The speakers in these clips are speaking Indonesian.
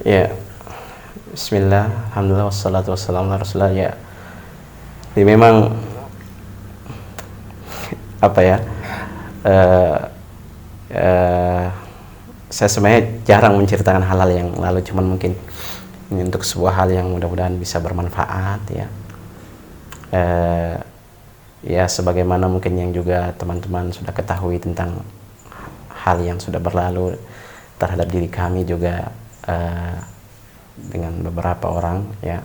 Ya, Bismillah, Alhamdulillah, wassalatu wassalamu ala Rasulillah. Ya, jadi memang apa ya? eh eh, saya sebenarnya jarang menceritakan hal-hal yang lalu, cuman mungkin ini untuk sebuah hal yang mudah-mudahan bisa bermanfaat ya. Eh, ya, sebagaimana mungkin yang juga teman-teman sudah ketahui tentang hal yang sudah berlalu terhadap diri kami juga, dengan beberapa orang ya.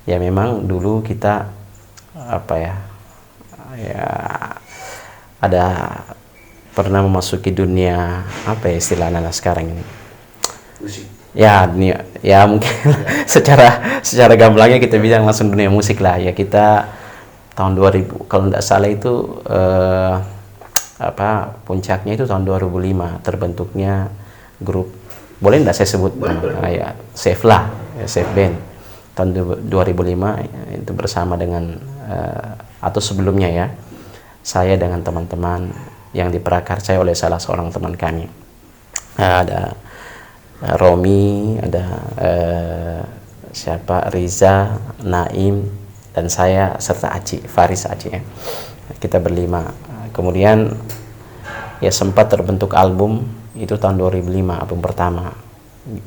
Ya memang dulu kita apa ya, ya ada pernah memasuki dunia apa ya istilahnya sekarang ini, Musik. ya dunia, ya mungkin secara gamblangnya kita bilang langsung dunia musik lah ya. Kita tahun 2000 kalau tidak salah itu, puncaknya itu tahun 2005 terbentuknya grup, boleh tidak saya sebut ya, Safe lah ya, Safe Band tahun 2005 itu bersama dengan, atau sebelumnya ya, saya dengan teman-teman yang diprakarsai oleh salah seorang teman kami. Ada Romi, ada siapa, Riza, Naim, dan saya serta Aci, Faris Aci ya. Kita berlima. Kemudian ya sempat terbentuk album itu tahun 2005, album pertama.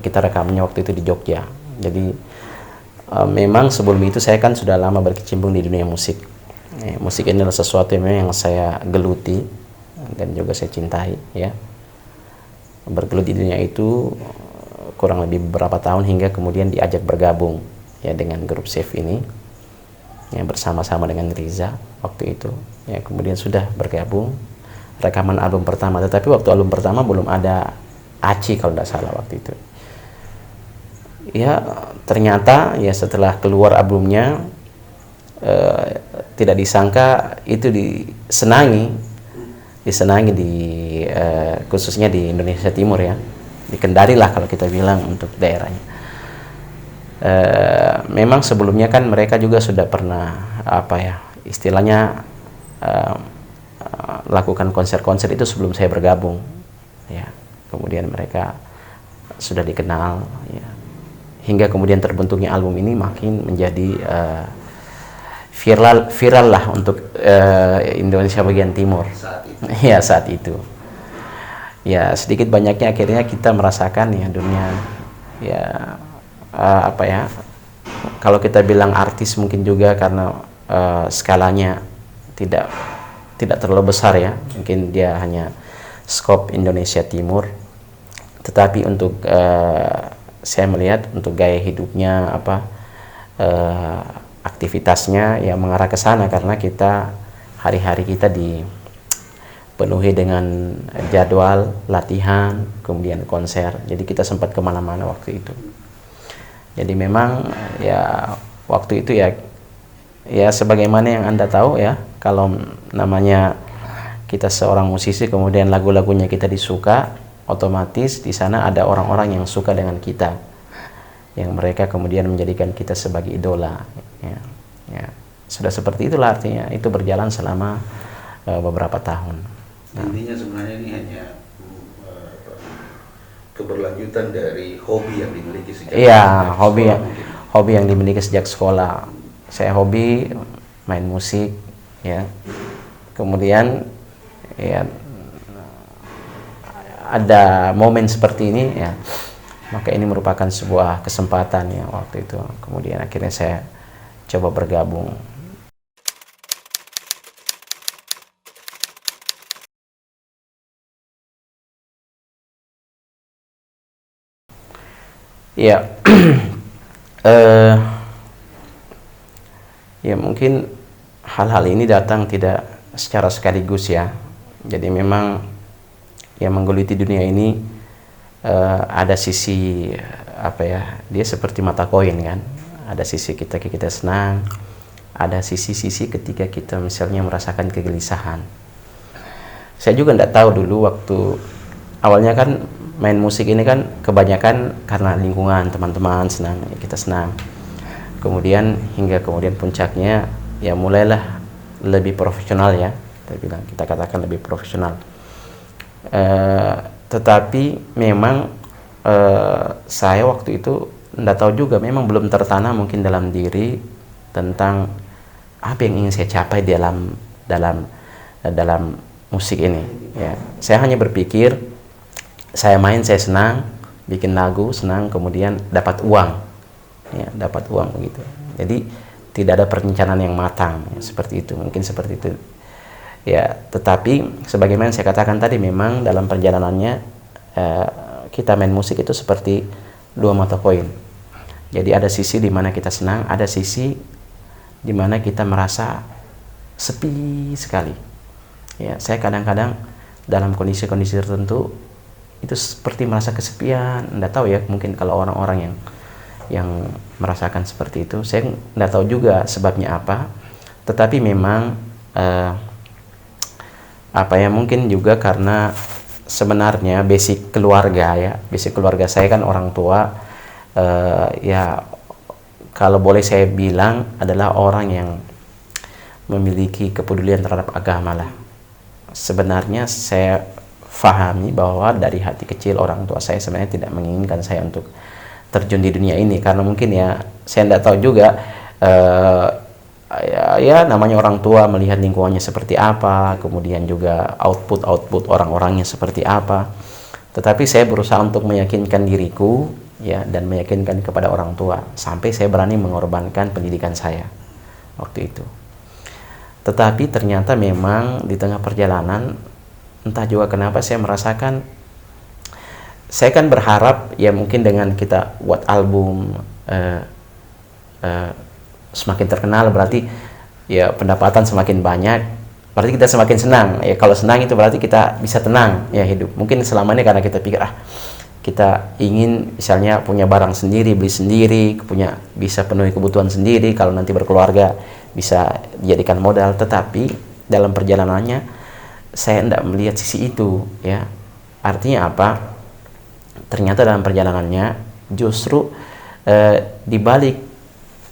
Kita rekamnya waktu itu di Jogja. Jadi memang sebelum itu saya kan sudah lama berkecimpung di dunia musik. Musik ini adalah sesuatu yang saya geluti dan juga saya cintai ya. Bergelut di dunia itu kurang lebih beberapa tahun hingga kemudian diajak bergabung ya dengan grup Safe ini ya, bersama-sama dengan Riza waktu itu ya. Kemudian sudah bergabung rekaman album pertama, tetapi waktu album pertama belum ada Aci kalau tidak salah waktu itu ya. Ternyata ya setelah keluar albumnya, tidak disangka itu disenangi di khususnya di Indonesia Timur ya, di Kendari lah kalau kita bilang untuk daerahnya. Memang sebelumnya kan mereka juga sudah pernah apa ya istilahnya, lakukan konser-konser itu sebelum saya bergabung ya. Kemudian mereka sudah dikenal ya, hingga kemudian terbentuknya album ini makin menjadi viral lah untuk Indonesia bagian timur ya saat itu. Ya sedikit banyaknya akhirnya kita merasakan ya dunia ya, apa ya, kalau kita bilang artis mungkin juga karena skalanya tidak terlalu besar ya, mungkin dia hanya skop Indonesia Timur, tetapi untuk saya melihat untuk gaya hidupnya apa, aktivitasnya ya mengarah ke sana, karena kita hari-hari kita dipenuhi dengan jadwal latihan kemudian konser, jadi kita sempat kemana-mana waktu itu. Jadi memang ya waktu itu ya sebagaimana yang Anda tahu ya, kalau namanya kita seorang musisi kemudian lagu-lagunya kita disuka, otomatis di sana ada orang-orang yang suka dengan kita, yang mereka kemudian menjadikan kita sebagai idola ya. Sudah seperti itulah, artinya itu berjalan selama beberapa tahun. Intinya sebenarnya ini hanya keberlanjutan dari hobi yang dimiliki sejak hobi yang dimiliki sejak sekolah. Saya hobi main musik ya, kemudian ya ada momen seperti ini ya, maka ini merupakan sebuah kesempatan ya waktu itu. Kemudian akhirnya saya coba bergabung. Ya, ya mungkin hal-hal ini datang tidak secara sekaligus ya. Jadi memang yang menggeluti dunia ini, ada sisi apa ya, dia seperti mata koin kan. Ada sisi kita senang, ada sisi ketika kita misalnya merasakan kegelisahan. Saya juga tidak tahu dulu waktu awalnya kan main musik ini kan kebanyakan karena lingkungan teman-teman senang, ya kita senang. Kemudian hingga kemudian puncaknya ya mulailah lebih profesional ya, kita katakan lebih profesional. Tetapi memang saya waktu itu nggak tahu juga, memang belum tertanam mungkin dalam diri tentang apa yang ingin saya capai dalam musik ini. Ya, saya hanya berpikir saya main, saya senang, bikin lagu senang, kemudian dapat uang, ya, dapat uang begitu. Jadi tidak ada perencanaan yang matang, ya, seperti itu, mungkin seperti itu. Ya, tetapi sebagaimana saya katakan tadi, memang dalam perjalanannya kita main musik itu seperti dua mata koin. Jadi ada sisi di mana kita senang, ada sisi di mana kita merasa sepi sekali. Ya, saya kadang-kadang dalam kondisi-kondisi tertentu itu seperti merasa kesepian. Nggak tahu ya, mungkin kalau orang-orang yang merasakan seperti itu, saya nggak tahu juga sebabnya apa. Tetapi memang mungkin juga karena sebenarnya basic keluarga saya kan orang tua, ya kalau boleh saya bilang adalah orang yang memiliki kepedulian terhadap agama lah. Sebenarnya saya fahami bahwa dari hati kecil orang tua saya sebenarnya tidak menginginkan saya untuk terjun di dunia ini, karena mungkin ya saya tidak tahu juga, ya namanya orang tua melihat lingkungannya seperti apa, kemudian juga output orang-orangnya seperti apa. Tetapi saya berusaha untuk meyakinkan diriku, ya, dan meyakinkan kepada orang tua, sampai saya berani mengorbankan pendidikan saya waktu itu. Tetapi ternyata memang di tengah perjalanan, entah juga kenapa saya merasakan, saya kan berharap ya mungkin dengan kita buat album semakin terkenal, berarti ya pendapatan semakin banyak, berarti kita semakin senang. Ya kalau senang itu berarti kita bisa tenang ya hidup. Mungkin selama ini karena kita pikir kita ingin misalnya punya barang sendiri, beli sendiri, bisa penuhi kebutuhan sendiri, kalau nanti berkeluarga bisa dijadikan modal. Tetapi dalam perjalanannya saya tidak melihat sisi itu, ya. Artinya apa? Ternyata dalam perjalanannya justru di balik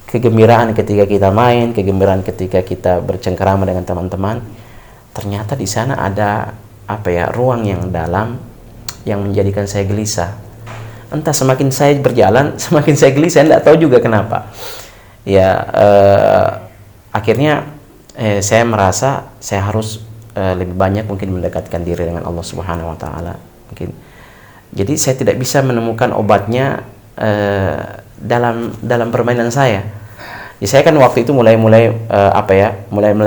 kegembiraan ketika kita main, kegembiraan ketika kita bercengkerama dengan teman-teman, ternyata di sana ada ruang yang dalam yang menjadikan saya gelisah. Entah semakin saya berjalan semakin saya gelisah, saya tidak tahu juga kenapa. Ya, akhirnya saya merasa saya harus lebih banyak mungkin mendekatkan diri dengan Allah Subhanahu wa taala. Mungkin jadi saya tidak bisa menemukan obatnya dalam permainan saya. Ya, saya kan waktu itu mulai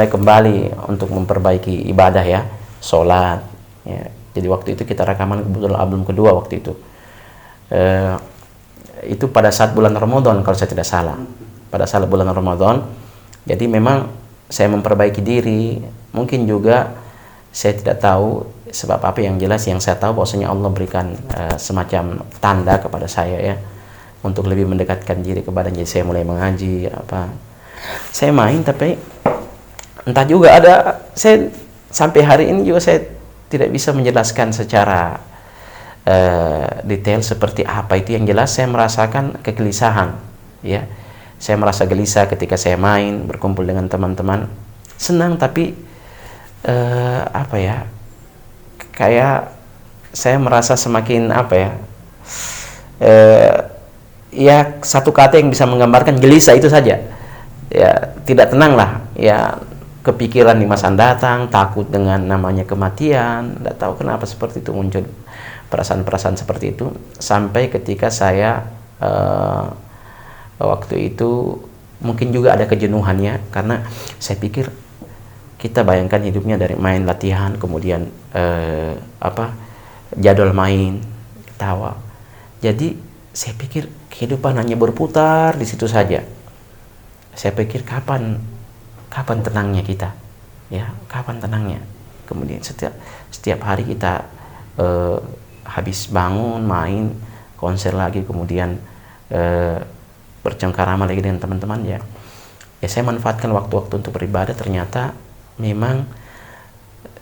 kembali untuk memperbaiki ibadah, ya, sholat, ya. Jadi waktu itu kita rekaman kebetulan album kedua waktu itu. Itu pada saat bulan Ramadan kalau saya tidak salah. Pada saat bulan Ramadan. Jadi memang saya memperbaiki diri. Mungkin juga saya tidak tahu sebab apa, yang jelas yang saya tahu bahwasanya Allah berikan semacam tanda kepada saya, ya, untuk lebih mendekatkan diri kepadanya. Jadi saya mulai mengaji Saya main, tapi entah juga saya sampai hari ini juga saya tidak bisa menjelaskan secara detail seperti apa itu. Yang jelas saya merasakan kegelisahan, ya. Saya merasa gelisah ketika saya main, berkumpul dengan teman-teman, senang, tapi kayak saya merasa semakin ya satu kata yang bisa menggambarkan gelisah itu saja, ya, tidak tenang lah, ya. Kepikiran di masa datang, takut dengan namanya kematian, tidak tahu kenapa seperti itu muncul perasaan-perasaan seperti itu, sampai ketika saya waktu itu mungkin juga ada kejenuhannya, karena saya pikir kita bayangkan hidupnya dari main, latihan, kemudian jadwal main, ketawa. Jadi saya pikir kehidupan hanya berputar di situ saja. Saya pikir kapan tenangnya kita, ya, kapan tenangnya. Kemudian setiap hari kita habis bangun main, konser lagi, kemudian bercengkarama lagi dengan teman-teman, ya. Saya manfaatkan waktu-waktu untuk beribadah. Ternyata memang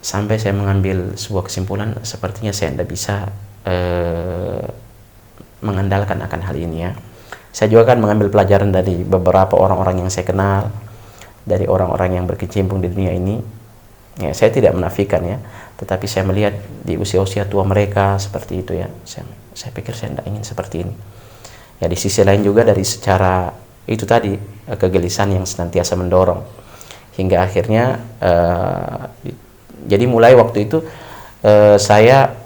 sampai saya mengambil sebuah kesimpulan, sepertinya saya tidak bisa mengandalkan akan hal ini, ya. Saya juga kan mengambil pelajaran dari beberapa orang-orang yang saya kenal, dari orang-orang yang berkecimpung di dunia ini. Ya, saya tidak menafikan, ya, tetapi saya melihat di usia-usia tua mereka seperti itu, ya. saya pikir saya tidak ingin seperti ini. Ya di sisi lain juga dari secara itu tadi kegelisahan yang senantiasa mendorong, hingga akhirnya jadi mulai waktu itu saya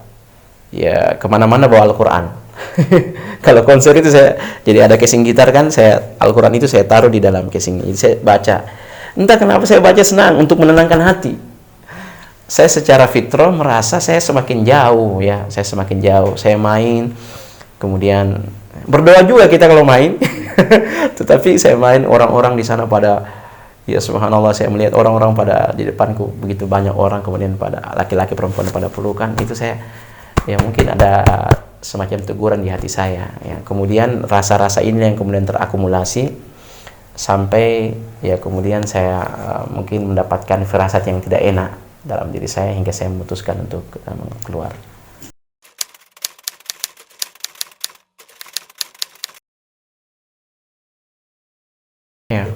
ya kemana-mana bawa Al-Quran. Kalau konser itu saya jadi ada casing gitar kan, saya Al-Quran itu saya taruh di dalam casing, jadi saya baca. Entah kenapa saya baca senang untuk menenangkan hati. Saya secara fitrah merasa saya semakin jauh ya, saya semakin jauh. Saya main, kemudian berdoa juga kita kalau main. Tetapi saya main, orang-orang di sana pada, ya subhanallah, saya melihat orang-orang pada di depanku begitu banyak orang, kemudian pada laki-laki perempuan pada pelukan. Itu saya ya mungkin ada semacam teguran di hati saya ya. Kemudian rasa-rasa ini yang kemudian terakumulasi sampai ya kemudian saya mungkin mendapatkan firasat yang tidak enak dalam diri saya hingga saya memutuskan untuk keluar. Ya.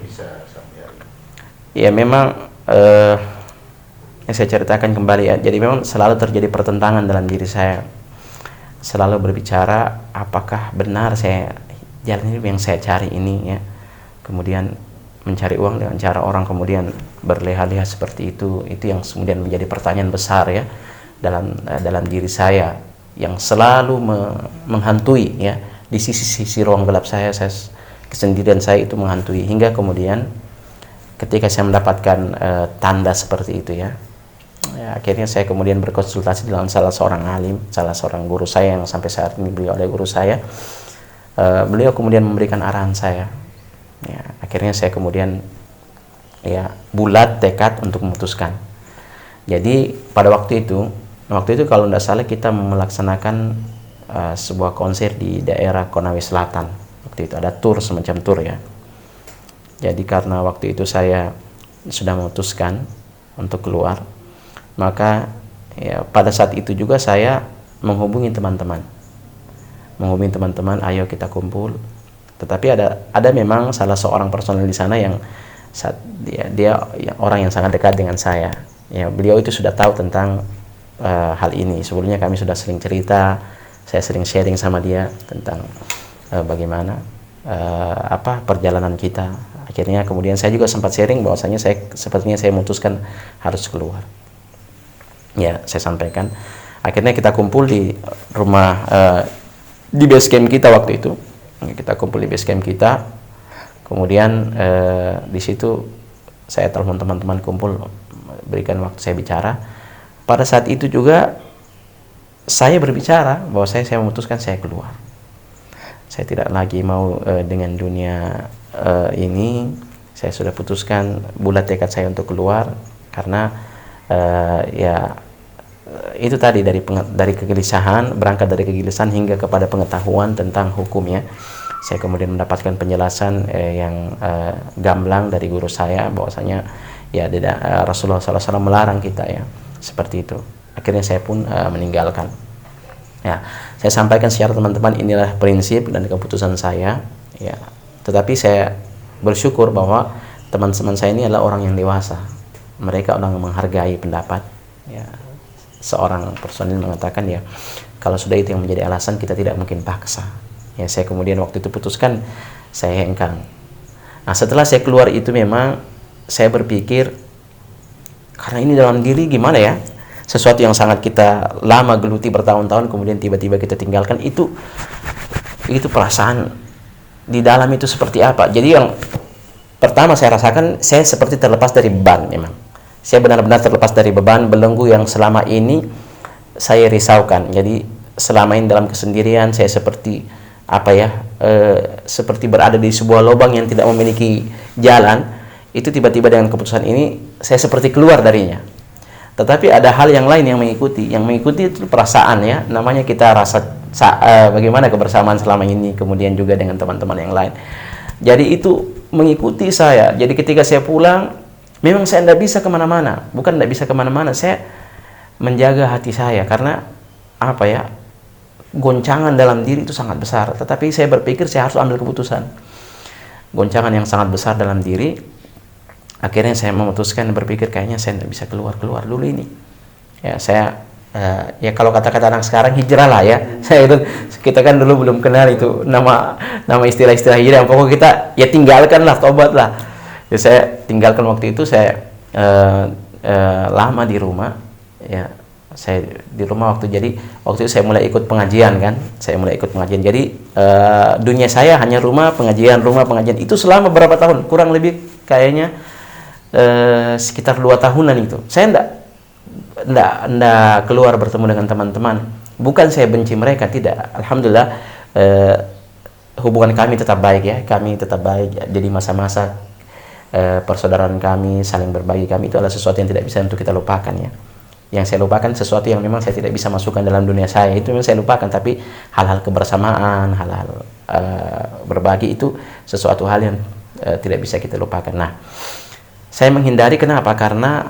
Ya memang yang saya ceritakan kembali ya. Jadi memang selalu terjadi pertentangan dalam diri saya. Selalu berbicara apakah benar saya jalan hidup yang saya cari ini ya. Kemudian mencari uang dengan cara orang kemudian berleha-leha seperti itu yang kemudian menjadi pertanyaan besar ya dalam diri saya yang selalu menghantui ya. Di sisi ruang gelap saya kesendirian saya itu menghantui, hingga kemudian ketika saya mendapatkan tanda seperti itu ya, akhirnya saya kemudian berkonsultasi dengan salah seorang alim, salah seorang guru saya yang sampai saat ini beliau adalah guru saya. Beliau kemudian memberikan arahan saya ya, akhirnya saya kemudian ya bulat tekad untuk memutuskan. Jadi pada waktu itu kalau tidak salah kita melaksanakan sebuah konser di daerah Konawe Selatan. Waktu itu ada semacam tur ya. Jadi karena waktu itu saya sudah memutuskan untuk keluar, maka ya pada saat itu juga saya menghubungi teman-teman, ayo kita kumpul. Tetapi ada memang salah seorang personel di sana yang dia orang yang sangat dekat dengan saya. Ya beliau itu sudah tahu tentang hal ini. Sebelumnya kami sudah sering cerita, saya sering sharing sama dia tentang bagaimana perjalanan kita. Akhirnya kemudian saya juga sempat sharing bahwasanya sepertinya saya memutuskan harus keluar. Ya, saya sampaikan. Akhirnya kita kumpul di rumah di base camp kita waktu itu. Kita kumpul di base camp kita. Kemudian di situ saya telepon teman-teman kumpul, berikan waktu saya bicara. Pada saat itu juga saya berbicara bahwa saya memutuskan saya keluar. Saya tidak lagi mau dengan dunia ini. Saya sudah putuskan bulat tekad saya untuk keluar karena itu tadi dari kegelisahan, berangkat dari kegelisahan hingga kepada pengetahuan tentang hukumnya. Saya kemudian mendapatkan penjelasan yang gamblang dari guru saya bahwasanya ya Rasulullah SAW melarang kita ya seperti itu. Akhirnya saya pun meninggalkan. Ya, saya sampaikan secara teman-teman, inilah prinsip dan keputusan saya ya. Tetapi saya bersyukur bahwa teman-teman saya ini adalah orang yang dewasa. Mereka orang yang menghargai pendapat ya. Seorang personil mengatakan ya, kalau sudah itu yang menjadi alasan, kita tidak mungkin paksa. Ya, saya kemudian waktu itu putuskan saya hengkang. Nah, setelah saya keluar itu memang saya berpikir, karena ini dalam diri gimana ya, sesuatu yang sangat kita lama geluti bertahun-tahun kemudian tiba-tiba kita tinggalkan, itu perasaan di dalam itu seperti apa. Jadi yang pertama saya rasakan, saya seperti terlepas dari beban. Memang saya benar-benar terlepas dari beban belenggu yang selama ini saya risaukan. Jadi selama ini dalam kesendirian saya seperti seperti berada di sebuah lubang yang tidak memiliki jalan. Itu tiba-tiba dengan keputusan ini saya seperti keluar darinya. Tetapi ada hal yang lain yang mengikuti itu perasaan ya, namanya kita rasa bagaimana kebersamaan selama ini, kemudian juga dengan teman-teman yang lain. Jadi itu mengikuti saya. Jadi ketika saya pulang, memang saya tidak bisa kemana-mana. Bukan tidak bisa kemana-mana, saya menjaga hati saya karena goncangan dalam diri itu sangat besar. Tetapi saya berpikir saya harus ambil keputusan. Goncangan yang sangat besar dalam diri. Akhirnya saya memutuskan berpikir kayaknya saya tidak bisa keluar dulu ini. Ya, saya ya kalau kata-kata anak sekarang hijrah lah ya. Kita kan dulu belum kenal itu nama istilah-istilah hijrah. Pokoknya kita ya tinggalkan lah, tobat lah. Ya, saya tinggalkan waktu itu. Saya lama di rumah ya. Saya di rumah waktu itu saya mulai ikut pengajian kan. Jadi dunia saya hanya rumah pengajian itu selama berapa tahun, kurang lebih kayaknya sekitar 2 tahunan itu. Saya enggak keluar bertemu dengan teman-teman. Bukan saya benci mereka, tidak. Alhamdulillah hubungan kami tetap baik ya. Jadi masa-masa persaudaraan kami, saling berbagi kami itu adalah sesuatu yang tidak bisa untuk kita lupakan ya. Yang saya lupakan sesuatu yang memang saya tidak bisa masukkan dalam dunia saya, itu memang saya lupakan. Tapi hal-hal kebersamaan, hal-hal berbagi itu sesuatu hal yang tidak bisa kita lupakan. Nah, saya menghindari, kenapa? Karena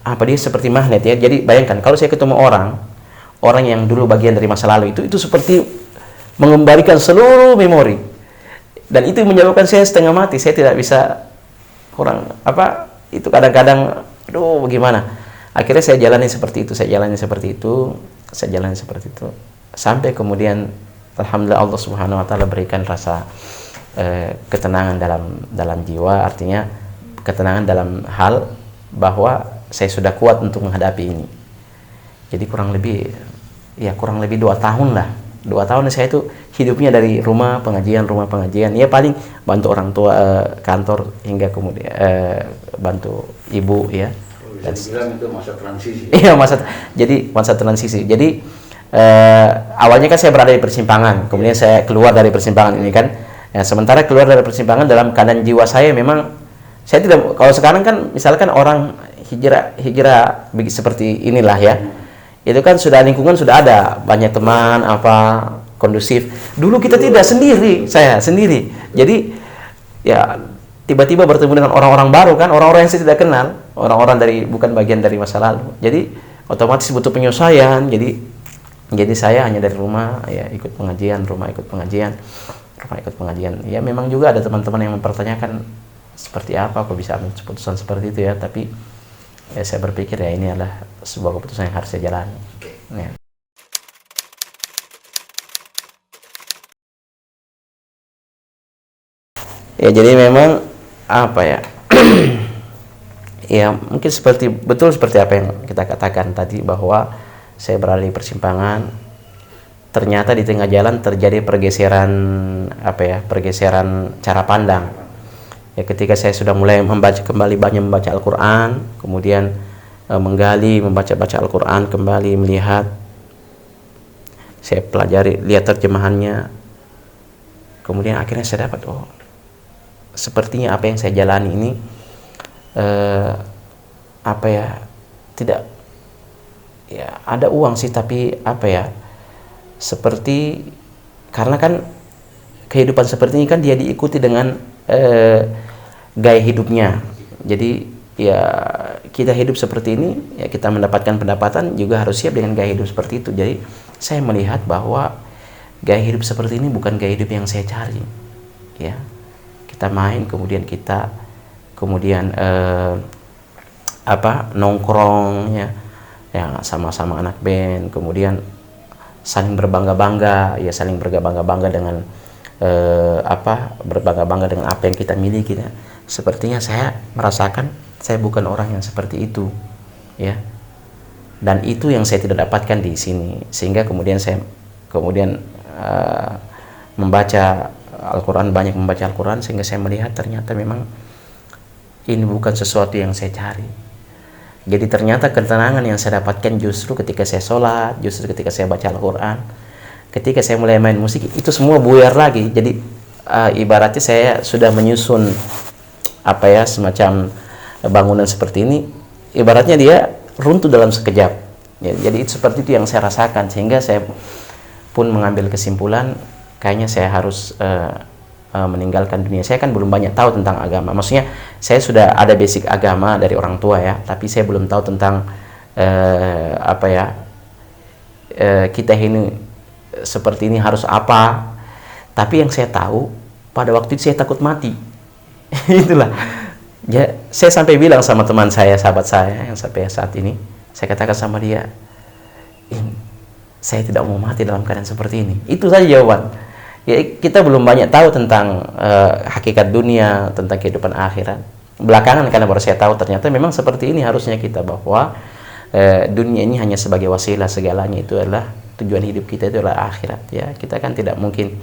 dia seperti magnet ya. Jadi bayangkan kalau saya ketemu orang yang dulu bagian dari masa lalu, itu seperti mengembalikan seluruh memori, dan itu menyebabkan saya setengah mati. Saya tidak bisa itu kadang-kadang bagaimana. Akhirnya saya jalani seperti itu sampai kemudian alhamdulillah Allah Subhanahu wa taala berikan rasa ketenangan dalam jiwa, artinya ketenangan dalam hal bahwa saya sudah kuat untuk menghadapi ini. Jadi kurang lebih 2 tahun lah. 2 tahun saya itu hidupnya dari rumah pengajian ya, paling bantu orang tua kantor, hingga kemudian bantu ibu ya. Dan bilang itu masa transisi. Iya, masa transisi. Jadi awalnya kan saya berada di persimpangan, kemudian saya keluar dari persimpangan ini kan. Ya, sementara keluar dari persimpangan dalam keadaan jiwa saya memang saya tidak, kalau sekarang kan misalkan orang hijrah seperti inilah ya. Itu kan sudah lingkungan sudah ada, banyak teman kondusif. Dulu kita tidak, saya sendiri. Jadi ya tiba-tiba bertemu dengan orang-orang baru kan, orang-orang yang saya tidak kenal, orang-orang bukan bagian dari masa lalu. Jadi otomatis butuh penyesuaian. Jadi saya hanya dari rumah ya ikut pengajian, rumah ikut pengajian. Ya memang juga ada teman-teman yang mempertanyakan seperti apa kok bisa ambil keputusan seperti itu ya, tapi ya saya berpikir ya ini adalah sebuah keputusan yang harus saya jalani. Ya. Ya jadi memang ya mungkin betul seperti apa yang kita katakan tadi, bahwa saya berada di persimpangan, ternyata di tengah jalan terjadi pergeseran cara pandang ya. Ketika saya sudah mulai banyak membaca Al-Quran, kemudian membaca Al-Quran kembali, melihat, saya pelajari, lihat terjemahannya, kemudian akhirnya saya dapat sepertinya apa yang saya jalani ini tidak ya, ada uang sih, tapi seperti, karena kan kehidupan seperti ini kan dia diikuti dengan gaya hidupnya. Jadi ya kita hidup seperti ini ya, kita mendapatkan pendapatan juga harus siap dengan gaya hidup seperti itu. Jadi saya melihat bahwa gaya hidup seperti ini bukan gaya hidup yang saya cari ya. Kita main, kemudian nongkrong ya sama-sama anak band, kemudian saling berbangga-bangga dengan berbangga-bangga dengan apa yang kita miliki ya. Sepertinya saya merasakan saya bukan orang yang seperti itu ya, dan itu yang saya tidak dapatkan di sini, sehingga kemudian saya membaca Al-Quran, banyak membaca Al-Quran, sehingga saya melihat ternyata memang ini bukan sesuatu yang saya cari. Jadi ternyata ketenangan yang saya dapatkan justru ketika saya sholat, justru ketika saya baca Al-Quran, ketika saya mulai main musik, itu semua buyar lagi. Jadi ibaratnya saya sudah menyusun semacam bangunan seperti ini, ibaratnya dia runtuh dalam sekejap ya. Jadi itu seperti itu yang saya rasakan, sehingga saya pun mengambil kesimpulan kayaknya saya harus meninggalkan dunia. Saya kan belum banyak tahu tentang agama, maksudnya saya sudah ada basic agama dari orang tua ya, tapi saya belum tahu tentang kita ini seperti ini harus apa. Tapi yang saya tahu pada waktu itu saya takut mati. Itulah ya, saya sampai bilang sama teman saya, sahabat saya yang sampai saat ini, saya katakan sama dia, saya tidak mau mati dalam keadaan seperti ini. Itu saja jawaban. Ya, kita belum banyak tahu tentang hakikat dunia, tentang kehidupan akhirat. Belakangan karena baru saya tahu ternyata memang seperti ini harusnya kita, bahwa dunia ini hanya sebagai wasilah, segalanya itu adalah tujuan hidup kita itu adalah akhirat. Ya, kita kan tidak mungkin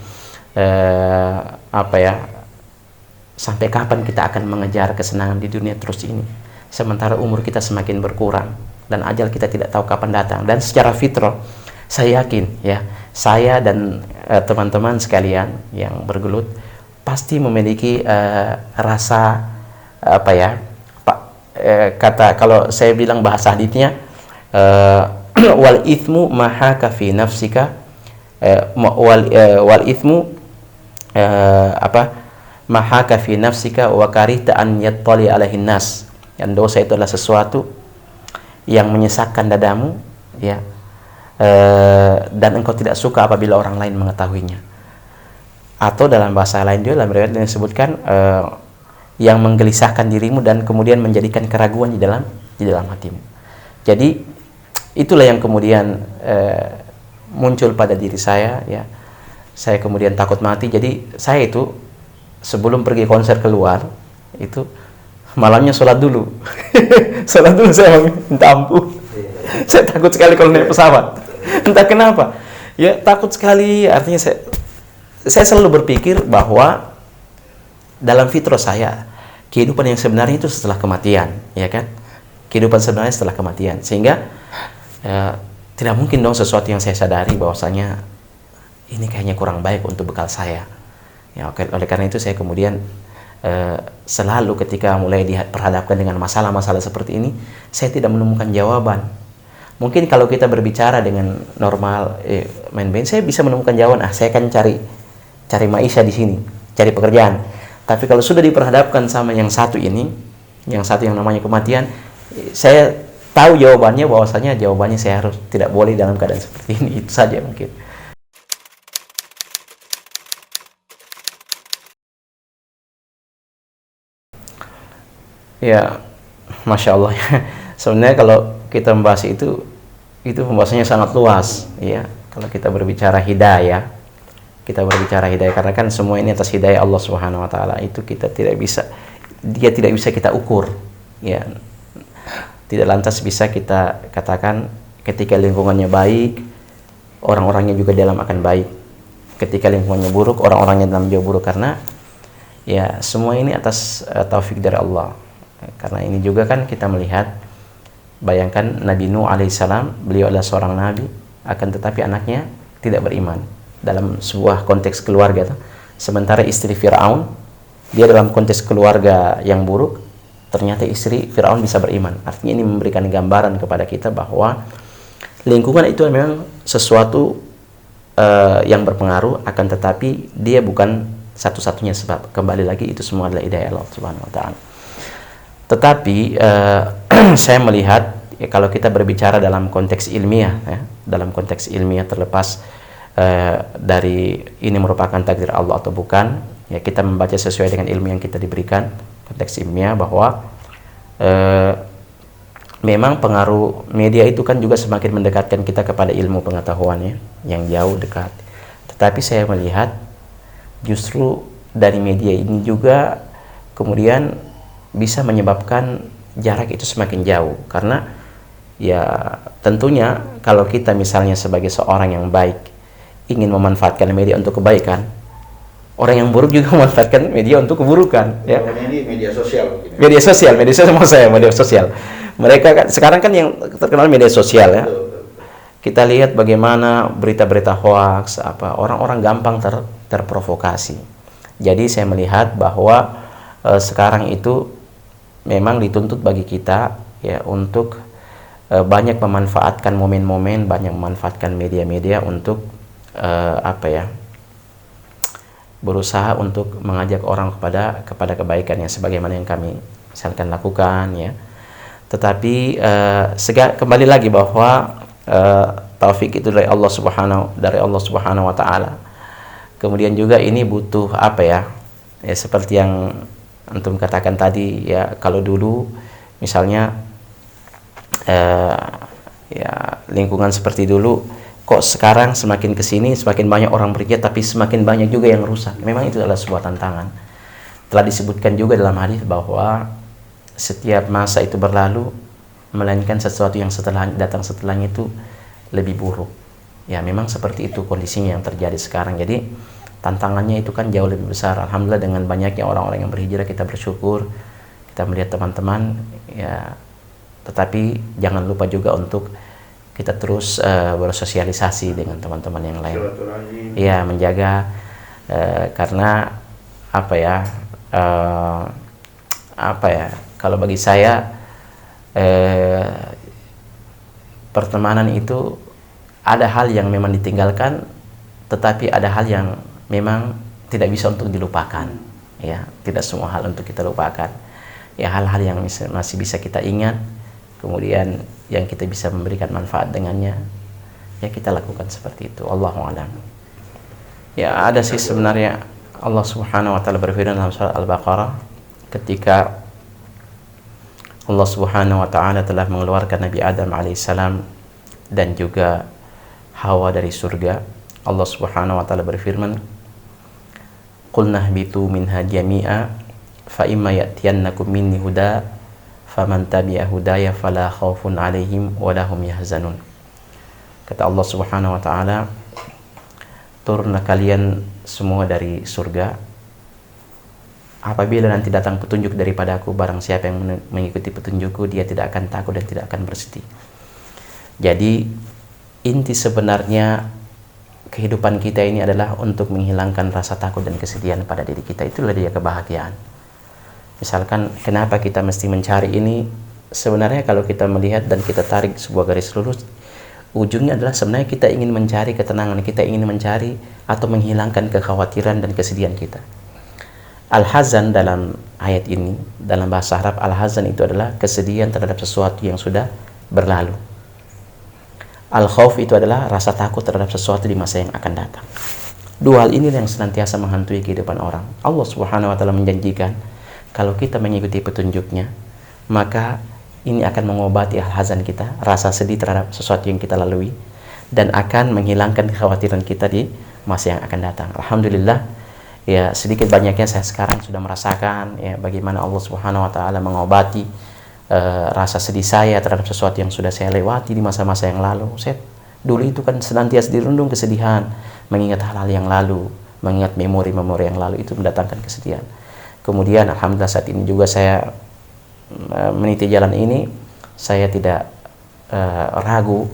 sampai kapan kita akan mengejar kesenangan di dunia terus ini, sementara umur kita semakin berkurang dan ajal kita tidak tahu kapan datang. Dan secara fitrah saya yakin, ya, saya dan teman-teman sekalian yang bergelut pasti memiliki rasa kata, kalau saya bilang bahasa haditsnya, wal ithmu mahaka fi nafsika, wal ithmu mahaka fi nafsika wa karihta an yattali alaihin nas. Yang dosa itu adalah sesuatu yang menyesakkan dadamu, ya, dan engkau tidak suka apabila orang lain mengetahuinya. Atau dalam bahasa lain juga, dalam riwayat disebutkan yang menggelisahkan dirimu dan kemudian menjadikan keraguan di dalam hatimu. Jadi itulah yang kemudian muncul pada diri saya, ya. Saya kemudian takut mati. Jadi saya itu sebelum pergi konser keluar itu malamnya sholat dulu. Sholat dulu, saya minta ampun. Saya takut sekali kalau naik pesawat. Entah kenapa, ya, takut sekali. Artinya saya selalu berpikir bahwa dalam fitrah saya, kehidupan yang sebenarnya itu setelah kematian, ya kan? Kehidupan sebenarnya setelah kematian. Sehingga tidak mungkin dong sesuatu yang saya sadari bahwasanya ini kayaknya kurang baik untuk bekal saya. Ya, oleh karena itu saya kemudian selalu ketika mulai diperhadapkan dengan masalah-masalah seperti ini, saya tidak menemukan jawaban. Mungkin kalau kita berbicara dengan normal, main-main, saya bisa menemukan jawaban. Saya akan cari maisha di sini, cari pekerjaan. Tapi kalau sudah diperhadapkan sama yang satu ini, yang satu yang namanya kematian, saya tahu jawabannya, bahwasanya jawabannya saya harus tidak boleh dalam keadaan seperti ini. Itu saja mungkin. Ya, Masya Allah. Sebenarnya kalau kita membahas itu pembahasannya sangat luas, ya. Kalau kita berbicara hidayah, karena kan semua ini atas hidayah Allah Subhanahu wa taala, itu kita tidak bisa kita ukur, ya. Tidak lantas bisa kita katakan ketika lingkungannya baik, orang-orangnya juga dalam akan baik. Ketika lingkungannya buruk, orang-orangnya dalam juga buruk, karena ya semua ini atas taufik dari Allah. Karena ini juga kan kita melihat, bayangkan Nabi Nuh alaihissalam, beliau adalah seorang nabi, akan tetapi anaknya tidak beriman dalam sebuah konteks keluarga. Sementara istri Fir'aun, dia dalam konteks keluarga yang buruk, ternyata istri Fir'aun bisa beriman. Artinya ini memberikan gambaran kepada kita bahwa lingkungan itu memang sesuatu yang berpengaruh, akan tetapi dia bukan satu-satunya sebab. Kembali lagi, itu semua adalah hidayah Allah Subhanahu wa taala. Tetapi saya melihat, ya, kalau kita berbicara dalam konteks ilmiah, ya, dalam konteks ilmiah, terlepas dari ini merupakan takdir Allah atau bukan, ya, kita membaca sesuai dengan ilmu yang kita diberikan, konteks ilmiah, bahwa memang pengaruh media itu kan juga semakin mendekatkan kita kepada ilmu pengetahuannya yang jauh dekat. Tetapi saya melihat justru dari media ini juga kemudian bisa menyebabkan jarak itu semakin jauh. Karena ya tentunya kalau kita misalnya sebagai seorang yang baik ingin memanfaatkan media untuk kebaikan, orang yang buruk juga memanfaatkan media untuk keburukan, ya. Ini media sosial. Media sosial maksud saya, media sosial. Mereka kan sekarang kan yang terkenal media sosial, ya. Kita lihat bagaimana berita-berita hoax, orang-orang gampang terprovokasi. Jadi saya melihat bahwa sekarang itu memang dituntut bagi kita, ya, untuk banyak memanfaatkan momen-momen, banyak memanfaatkan media-media untuk berusaha untuk mengajak orang kepada kebaikan, ya, sebagaimana yang kami misalkan lakukan, ya. Tetapi kembali lagi bahwa taufik itu dari Allah Subhanahu wa taala. Kemudian juga ini butuh ya seperti yang antum katakan tadi, ya, kalau dulu misalnya ya lingkungan seperti dulu, kok sekarang semakin kesini semakin banyak orang berjihad tapi semakin banyak juga yang rusak. Memang itu adalah sebuah tantangan. Telah disebutkan juga dalam hadis bahwa setiap masa itu berlalu, melainkan sesuatu yang datang setelahnya itu lebih buruk. Ya memang seperti itu kondisinya yang terjadi sekarang. Jadi tantangannya itu kan jauh lebih besar. Alhamdulillah dengan banyaknya orang-orang yang berhijrah, kita bersyukur, kita melihat teman-teman ya. Tetapi jangan lupa juga untuk kita terus bersosialisasi dengan teman-teman yang lain. Ya menjaga karena kalau bagi saya pertemanan itu ada hal yang memang ditinggalkan, tetapi ada hal yang memang tidak bisa untuk dilupakan. Ya, tidak semua hal untuk kita lupakan. Ya, hal-hal yang masih bisa kita ingat, kemudian yang kita bisa memberikan manfaat dengannya, ya kita lakukan seperti itu. Allahu a'lam. Ya, ada sih sebenarnya Allah Subhanahu wa taala berfirman dalam surat Al-Baqarah ketika Allah Subhanahu wa taala telah mengeluarkan Nabi Adam alaihissalam dan juga Hawa dari surga. Allah Subhanahu wa taala berfirman, "Qulna ihbitu minha jami'a fa imma ya'tiyannakum minni huda faman tabi'a hudaya fala khaufun 'alaihim wa lahum yahzanun." Kata Allah Subhanahu wa taala, turunlah kalian semua dari surga. Apabila nanti datang petunjuk daripada aku, barang siapa yang mengikuti petunjukku, dia tidak akan takut dan tidak akan bersedih. Jadi inti sebenarnya kehidupan kita ini adalah untuk menghilangkan rasa takut dan kesedihan pada diri kita. Itulah dia kebahagiaan. Misalkan kenapa kita mesti mencari ini, sebenarnya kalau kita melihat dan kita tarik sebuah garis lurus, ujungnya adalah sebenarnya kita ingin mencari ketenangan, kita ingin mencari atau menghilangkan kekhawatiran dan kesedihan kita. Al-hazan dalam ayat ini, dalam bahasa Arab, al-hazan itu adalah kesedihan terhadap sesuatu yang sudah berlalu. Al-khauf itu adalah rasa takut terhadap sesuatu di masa yang akan datang. Dua hal ini yang senantiasa menghantui kehidupan orang. Allah Subhanahu wa taala menjanjikan kalau kita mengikuti petunjuknya, maka ini akan mengobati al-hazan kita, rasa sedih terhadap sesuatu yang kita lalui, dan akan menghilangkan kekhawatiran kita di masa yang akan datang. Alhamdulillah, ya sedikit banyaknya saya sekarang sudah merasakan ya bagaimana Allah Subhanahu wa taala mengobati rasa sedih saya terhadap sesuatu yang sudah saya lewati di masa-masa yang lalu. Saya dulu itu kan senantiasa dirundung kesedihan, mengingat hal-hal yang lalu, mengingat memori-memori yang lalu, itu mendatangkan kesedihan. Kemudian alhamdulillah saat ini juga saya meniti jalan ini, saya tidak ragu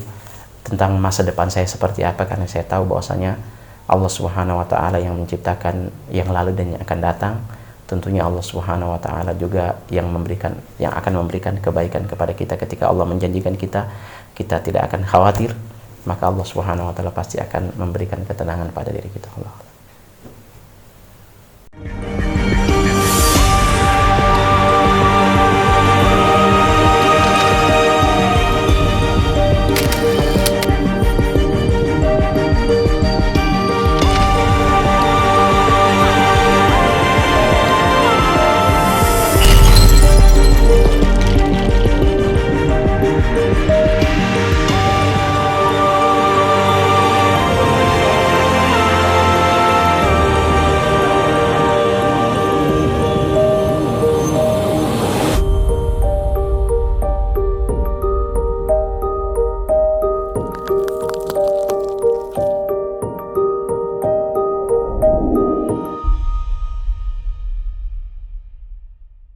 tentang masa depan saya seperti apa, karena saya tahu bahwasanya Allah Subhanahu wa taala yang menciptakan yang lalu dan yang akan datang. Tentunya Allah Subhanahu wa taala juga yang akan memberikan kebaikan kepada kita. Ketika Allah menjanjikan kita tidak akan khawatir, maka Allah Subhanahu wa taala pasti akan memberikan ketenangan pada diri kita. Allah.